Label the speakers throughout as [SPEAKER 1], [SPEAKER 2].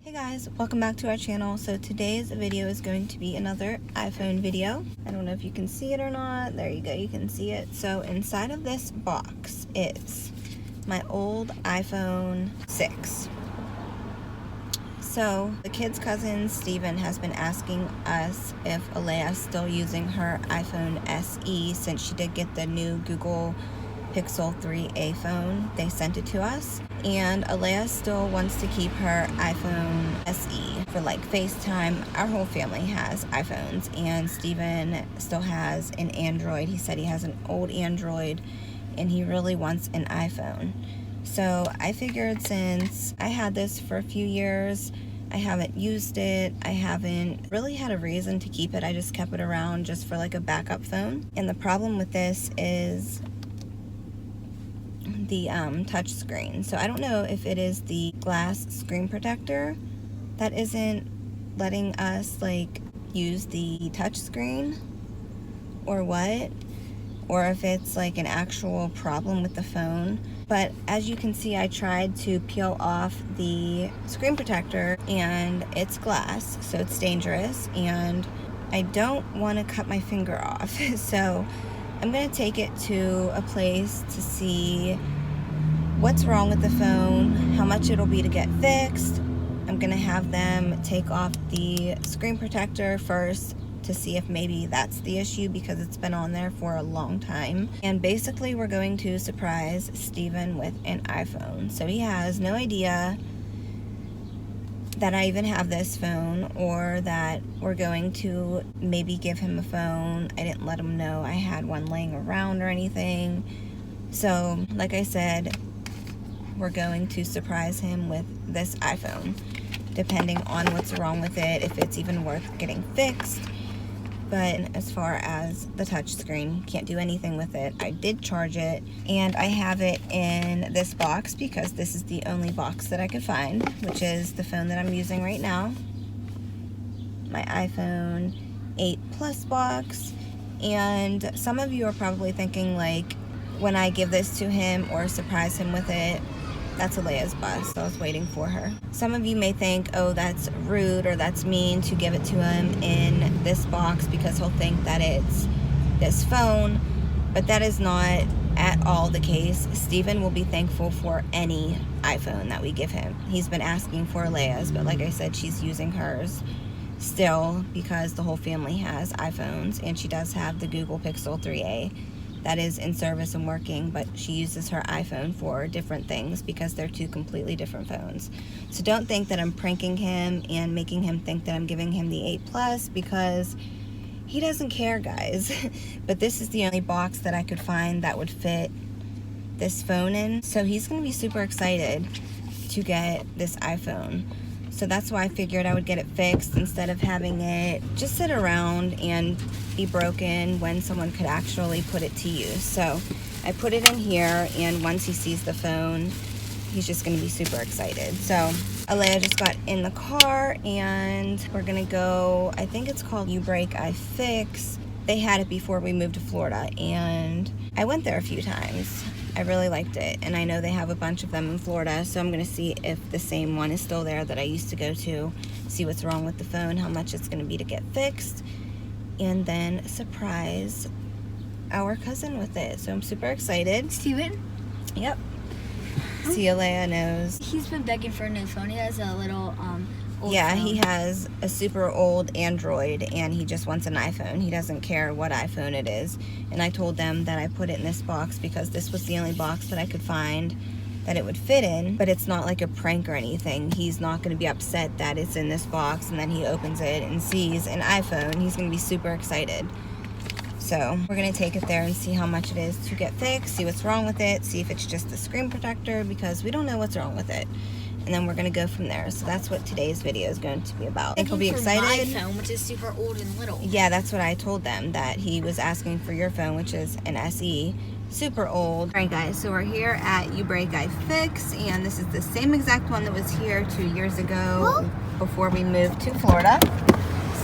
[SPEAKER 1] Hey guys, welcome back to our channel. So today's video is going to be another iPhone video. I don't know if you can see it or not. There you go, you can see it. So inside of this box is my old iPhone 6. So the kid's cousin Steven has been asking us if Alea's still using her iPhone SE since she did get the new Google Pixel 3a phone. They sent it to us, and Alea still wants to keep her iPhone SE for like FaceTime. Our whole family has iPhones, and Steven still has an Android. He said he has an old Android and he really wants an iPhone. So I figured since I had this for a few years, I haven't used it, I haven't really had a reason to keep it. I just kept it around just for like a backup phone. And the problem with this is the touch screen. So I don't know if it is the glass screen protector that isn't letting us like use the touch screen or what, or if it's like an actual problem with the phone. But as you can see, I tried to peel off the screen protector and it's glass, so it's dangerous, and I don't want to cut my finger off. So I'm gonna take it to a place to see what's wrong with the phone, how much it'll be to get fixed. I'm gonna have them take off the screen protector first to see if maybe that's the issue, because it's been on there for a long time. And basically we're going to surprise Steven with an iPhone. So he has no idea that I even have this phone, or that we're going to maybe give him a phone. I didn't let him know I had one laying around or anything. So like I said, we're going to surprise him with this iPhone, depending on what's wrong with it, if it's even worth getting fixed. But as far as the touch screen, can't do anything with it. I did charge it, and I have it in this box because this is the only box that I could find, which is the phone that I'm using right now, my iPhone 8 Plus box. And some of you are probably thinking, like, when I give this to him or surprise him with it, that's Alea's bus, so I was waiting for her. Some of you may think, oh, that's rude or that's mean to give it to him in this box because he'll think that it's this phone, but that is not at all the case. Steven will be thankful for any iPhone that we give him. He's been asking for Alea's, but like I said, she's using hers still because the whole family has iPhones, and she does have the Google Pixel 3a. That is in service and working, but she uses her iPhone for different things because they're two completely different phones. So don't think that I'm pranking him and making him think that I'm giving him the 8 Plus, because he doesn't care, guys. But this is the only box that I could find that would fit this phone in. So he's gonna be super excited to get this iPhone. So that's why I figured I would get it fixed instead of having it just sit around and be broken when someone could actually put it to use. So I put it in here, and once he sees the phone, he's just gonna be super excited. So Alea just got in the car, and we're gonna go, I think it's called You Break, I Fix. They had it before we moved to Florida, and I went there a few times. I really liked it, and I know they have a bunch of them in Florida, so I'm gonna see if the same one is still there that I used to go to, see what's wrong with the phone, how much it's gonna be to get fixed, and then surprise our cousin with it. So I'm super excited.
[SPEAKER 2] Steven?
[SPEAKER 1] Yep. See, Alea knows.
[SPEAKER 2] He's been begging for a new phone. He has a little old
[SPEAKER 1] Yeah,
[SPEAKER 2] phone.
[SPEAKER 1] he has a super old Android, and he just wants an iPhone. He doesn't care what iPhone it is. And I told them that I put it in this box because this was the only box that I could find that it would fit in. But it's not like a prank or anything. He's not going to be upset that it's in this box and then he opens it and sees an iPhone. He's going to be super excited. So we're going to take it there and see how much it is to get fixed, see what's wrong with it, see if it's just the screen protector, because we don't know what's wrong with it. And then we're gonna go from there. So that's what today's video is going to be about. I think he'll be excited.
[SPEAKER 2] My phone, which is super old and little.
[SPEAKER 1] Yeah, that's what I told them, that he was asking for your phone, which is an SE, super old. All right, guys, so we're here at You Break, I Fix, and this is the same exact one that was here 2 years ago before we moved to Florida.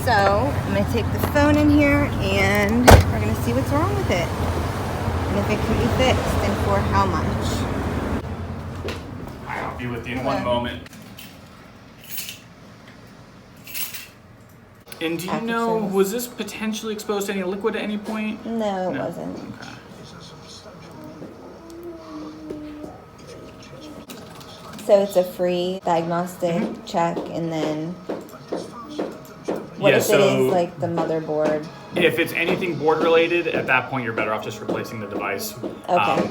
[SPEAKER 1] So I'm gonna take the phone in here, and we're gonna see what's wrong with it, and if it can be fixed, and for how much.
[SPEAKER 3] I'll be with you in one moment. And do you
[SPEAKER 1] active
[SPEAKER 3] know,
[SPEAKER 1] service.
[SPEAKER 3] was this potentially exposed to any liquid at any point?
[SPEAKER 1] No, it wasn't.
[SPEAKER 3] Okay.
[SPEAKER 1] So it's a free diagnostic check, and then what if it is like the motherboard?
[SPEAKER 3] If it's anything board related, at that point you're better off just replacing the device.
[SPEAKER 1] Okay.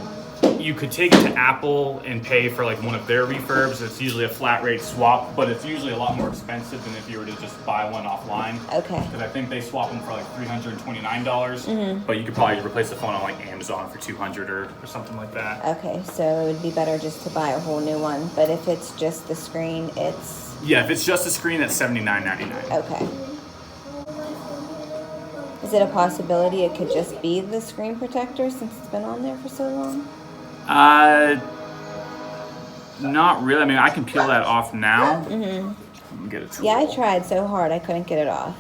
[SPEAKER 3] You could take it to Apple and pay for like one of their refurbs. It's usually a flat rate swap, but it's usually a lot more expensive than if you were to just buy one offline.
[SPEAKER 1] Okay.
[SPEAKER 3] Because I think they swap them for like $329, but you could probably replace the phone on like Amazon for $200 or something like that.
[SPEAKER 1] Okay, so it would be better just to buy a whole new one. But if it's just the screen, it's...
[SPEAKER 3] Yeah, if it's just a screen, that's $79.99.
[SPEAKER 1] Okay. Is it a possibility it could just be the screen protector since it's been on there for so long?
[SPEAKER 3] Not really. I mean, I can peel that off now. Get a tool.
[SPEAKER 1] Yeah, I tried so hard I couldn't get it off.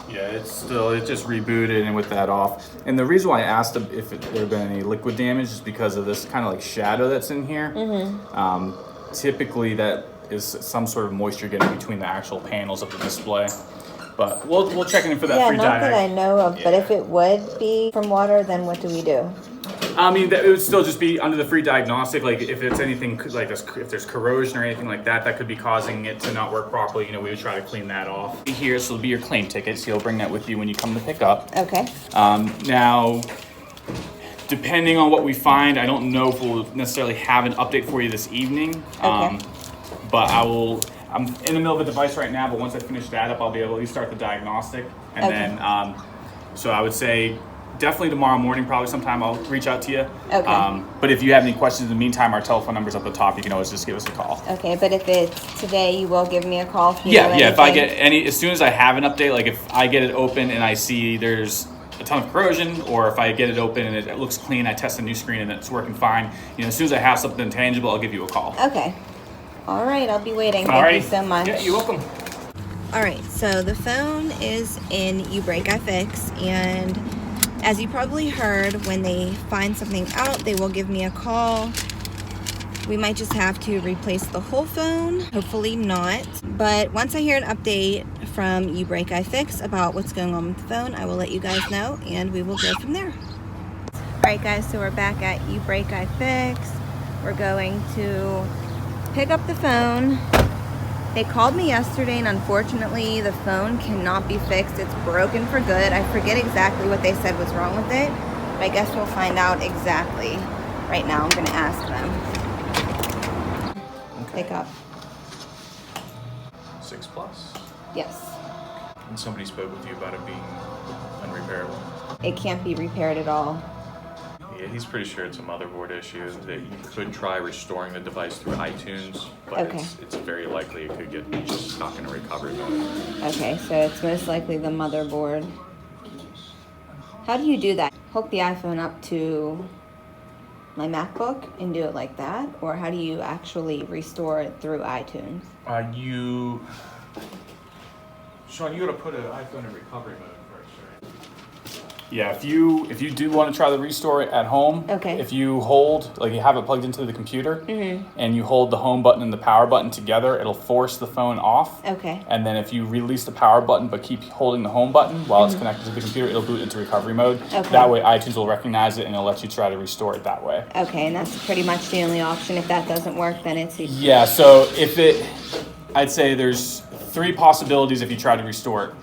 [SPEAKER 3] Yeah, it just rebooted and with that off. And the reason why I asked if there had been any liquid damage is because of this kind of like shadow that's in here. Typically that is some sort of moisture getting between the actual panels of the display. But we'll check in for that free
[SPEAKER 1] not
[SPEAKER 3] diag.
[SPEAKER 1] that I know of, but if it would be from water, then what do we do?
[SPEAKER 3] I mean, it would still just be under the free diagnostic. Like if it's anything like this, if there's corrosion or anything like that, that could be causing it to not work properly. We would try to clean that off. Here, so it'll be your claim ticket. So you'll bring that with you when you come to pick up.
[SPEAKER 1] Okay.
[SPEAKER 3] Now, depending on what we find, I don't know if we'll necessarily have an update for you this evening.
[SPEAKER 1] Okay.
[SPEAKER 3] But I'm in the middle of a device right now, but once I finish that up, I'll be able to start the diagnostic. And then, so I would say definitely tomorrow morning, probably sometime, I'll reach out to you.
[SPEAKER 1] Okay.
[SPEAKER 3] But if you have any questions in the meantime, our telephone number's at the top. You can always just give us a call.
[SPEAKER 1] Okay, but if it's today, you will give me a call if you know
[SPEAKER 3] Yeah, if I
[SPEAKER 1] anything?
[SPEAKER 3] get as soon as I have an update, like if I get it open and I see there's a ton of corrosion, or if I get it open and it looks clean, I test a new screen and it's working fine, as soon as I have something tangible, I'll give you a call.
[SPEAKER 1] Okay. All right, I'll be waiting. Thank you so much.
[SPEAKER 3] Yeah, you're welcome.
[SPEAKER 1] All right, so the phone is in iBreak iFix, and as you probably heard, when they find something out, they will give me a call. We might just have to replace the whole phone, hopefully not. But once I hear an update from iBreak iFix about what's going on with the phone, I will let you guys know, and we will go from there. All right, guys, so we're back at iBreak iFix. We're going to pick up the phone. They called me yesterday, and unfortunately the phone cannot be fixed. It's broken for good. I forget exactly what they said was wrong with it, but I guess we'll find out exactly. Right now I'm gonna ask them.
[SPEAKER 3] Okay.
[SPEAKER 1] Pick up.
[SPEAKER 4] 6 Plus?
[SPEAKER 1] Yes.
[SPEAKER 4] And somebody spoke with you about it being unrepairable?
[SPEAKER 1] It can't be repaired at all.
[SPEAKER 4] Yeah, he's pretty sure it's a motherboard issue, that you could try restoring the device through iTunes, but
[SPEAKER 1] Okay.
[SPEAKER 4] it's very likely it could get just stuck in a recovery mode.
[SPEAKER 1] Okay, so it's most likely the motherboard. How do you do that? Hook the iPhone up to my MacBook and do it like that? Or how do you actually restore it through iTunes?
[SPEAKER 4] Sean, you gotta put an iPhone in recovery mode first, right?
[SPEAKER 3] Yeah, if you do want to try the restore at home,
[SPEAKER 1] Okay.
[SPEAKER 3] if you hold, like you have it plugged into the computer, and you hold the home button and the power button together, it'll force the phone off.
[SPEAKER 1] Okay.
[SPEAKER 3] And then if you release the power button but keep holding the home button while it's connected to the computer, it'll boot into recovery mode.
[SPEAKER 1] Okay.
[SPEAKER 3] That way iTunes will recognize it and it'll let you try to restore it that way.
[SPEAKER 1] Okay, and that's pretty much the only option. If that doesn't work, then it's...
[SPEAKER 3] Yeah, so I'd say there's 3 possibilities if you try to restore it.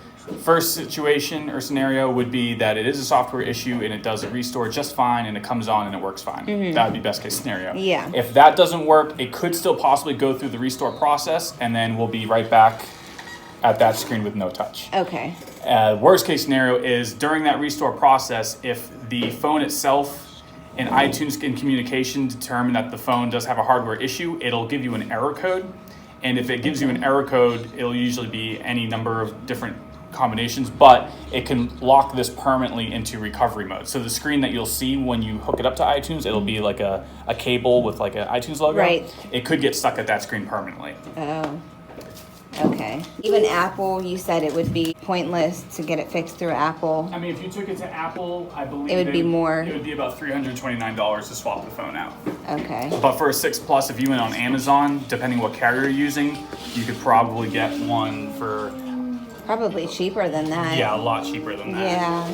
[SPEAKER 3] First situation or scenario would be that it is a software issue and it does a restore just fine and it comes on and it works fine. That would be best case scenario.
[SPEAKER 1] Yeah.
[SPEAKER 3] If that doesn't work, it could still possibly go through the restore process and then we'll be right back at that screen with no touch.
[SPEAKER 1] Okay.
[SPEAKER 3] Worst case scenario is during that restore process, if the phone itself and iTunes in communication determine that the phone does have a hardware issue, it'll give you an error code. And if it gives you an error code, it'll usually be any number of different combinations, but it can lock this permanently into recovery mode. So the screen that you'll see when you hook it up to iTunes, it'll be like a cable with like an iTunes logo.
[SPEAKER 1] Right.
[SPEAKER 3] It could get stuck at that screen permanently.
[SPEAKER 1] Oh. Okay. Even Apple, you said it would be pointless to get it fixed through Apple.
[SPEAKER 3] I mean, if you took it to Apple, I believe
[SPEAKER 1] It would be more.
[SPEAKER 3] It would be about $329 to swap the phone out.
[SPEAKER 1] Okay.
[SPEAKER 3] But for a 6 Plus, if you went on Amazon, depending what carrier you're using, you could probably get one for
[SPEAKER 1] Probably cheaper than that.
[SPEAKER 3] Yeah, a lot cheaper than that.
[SPEAKER 1] Yeah.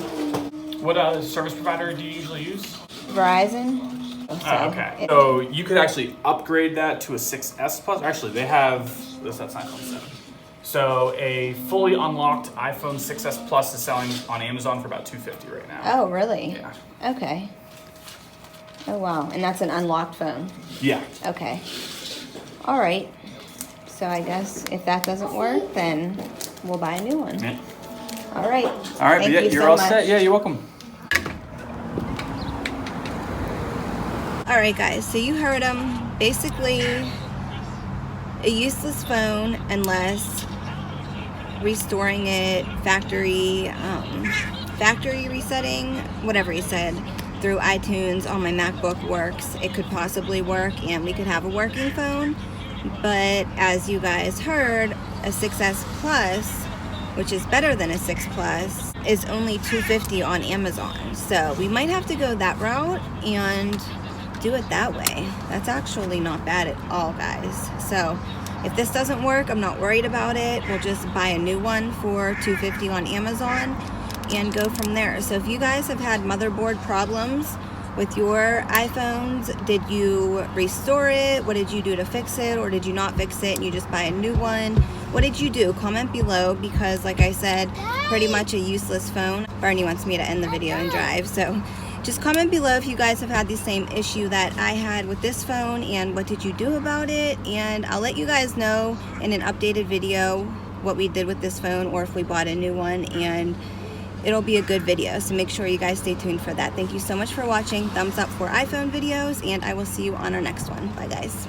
[SPEAKER 3] What service provider do you usually use?
[SPEAKER 1] Verizon.
[SPEAKER 3] Okay. So you could actually upgrade that to a 6S Plus. Actually, they have this. That's iPhone 7. So a fully unlocked iPhone 6S Plus is selling on Amazon for about $250 right now.
[SPEAKER 1] Oh, really?
[SPEAKER 3] Yeah.
[SPEAKER 1] Okay. Oh, wow. And that's an unlocked phone.
[SPEAKER 3] Yeah.
[SPEAKER 1] Okay. All right. So I guess if that doesn't work, then we'll buy a new one.
[SPEAKER 3] Yeah.
[SPEAKER 1] All right.
[SPEAKER 3] All right.
[SPEAKER 1] Thank
[SPEAKER 3] Yeah,
[SPEAKER 1] you
[SPEAKER 3] you're
[SPEAKER 1] so
[SPEAKER 3] all
[SPEAKER 1] much.
[SPEAKER 3] set. Yeah, you're welcome.
[SPEAKER 1] All right, guys. So you heard him. Basically, a useless phone unless restoring it, factory resetting, whatever he said, through iTunes on my MacBook works. It could possibly work, and we could have a working phone. But as you guys heard, a 6S Plus, which is better than a 6 Plus, is only $250 on Amazon. So we might have to go that route and do it that way. That's actually not bad at all, guys. So if this doesn't work, I'm not worried about it. We'll just buy a new one for $250 on Amazon and go from there. So if you guys have had motherboard problems with your iPhones, did you restore it? What did you do to fix it? Or did you not fix it and you just buy a new one? What did you do? Comment below, because like I said, pretty much a useless phone. Barney wants me to end the video and drive, so just comment below if you guys have had the same issue that I had with this phone and what did you do about it, and I'll let you guys know in an updated video what we did with this phone or if we bought a new one, and it'll be a good video, so make sure you guys stay tuned for that. Thank you so much for watching. Thumbs up for iPhone videos, and I will see you on our next one. Bye, guys.